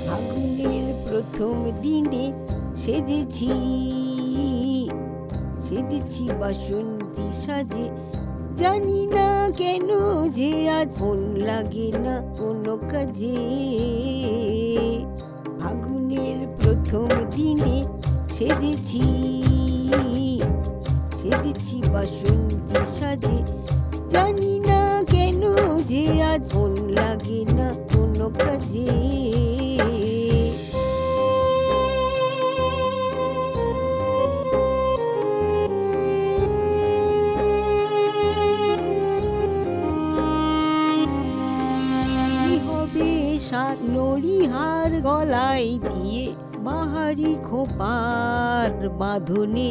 ফাগুনের প্রথম দিনে সেজেছি সেজেছি বাসন্তী সাজে, জানি না কেন যে আজ মন লাগে না কোনো কাজে। ফাগুনের প্রথম দিনে সেজেছি সেজেছি বাসন্তী সাজে, জানি না কেন যে আজ মন লাগে না কোনো কাজে। সাত নড়িহার গলায় দিয়ে বাহারি খোপার বাঁধনে,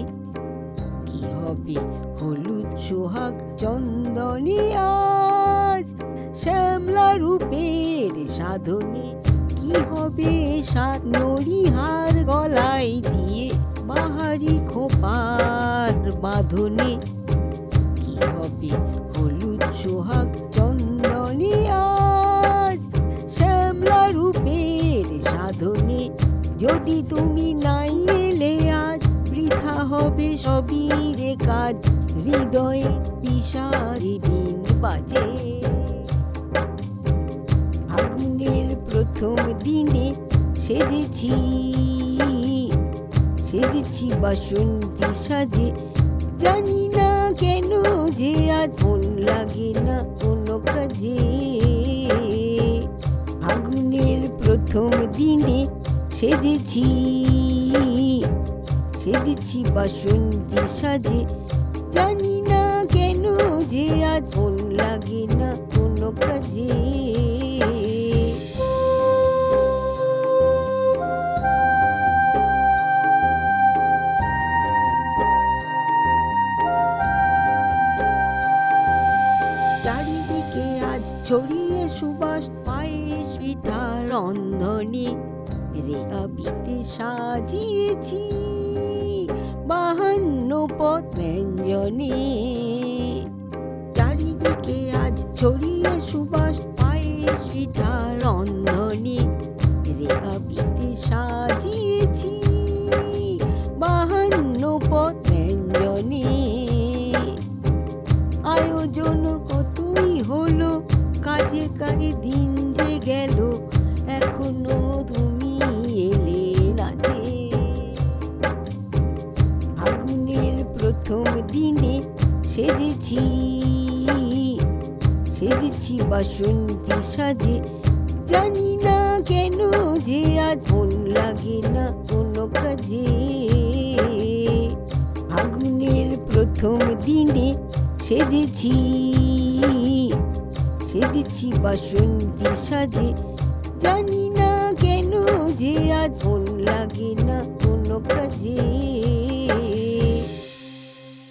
কি হবে হলুদ সোহাগ চন্দনে আজ শ্যামলা রূপের সাধনে। কি হবে সাত নড়িহার গলায় দিয়ে বাহারি খোপার বাঁধনে, কি হবে হলুদ সোহাগ চন্দনে আজ শ্যামলা রূপের সাধনে। যদি তুমি নাই এলে আজ বৃথা হবে সবই রে কাজ, হৃদয়ে বিষাদে দিন বাজে। ফাগুনের প্রথম দিনে সেজেছি সেজেছি বাসন্তী সাজে, জানি না কেন যে আজ মন লাগে না কোনো কাজে। ফাগুনের প্রথম দিনে সেজেছি সেজেছি বাসন্তী সাজে, জানি না কেন যে আজ মন লাগে না কোনো কাজে। চারিদিকে আজ ছড়িয়ে সুবাস পায়েস পিঠা রন্ধনে, রেখাবিতে সাজিয়েছি 52 পদ ব্যঞ্জনে। চারিদিকে আজ ছড়িয়ে সুবাস পায়েস পিঠা রন্ধনে, রেখাবিতে সাজিয়েছি 52 পদ ব্যঞ্জনে। আয়োজন কতই হলো, কাজে কাজে দিন যে গেল, এখনো তুমি এলে না যে। ফাগুনের প্রথম দিনে সেজেছি সেজেছি বাসন্তী সাজে, জানি না কেন যে আজ মন লাগে না কোনো কাজে। ফাগুনের প্রথম দিনে সেজেছি সেজেছি বাসন্তী সাজে, জানি না কেন যে আজ মন লাগে না কোনো কাজে।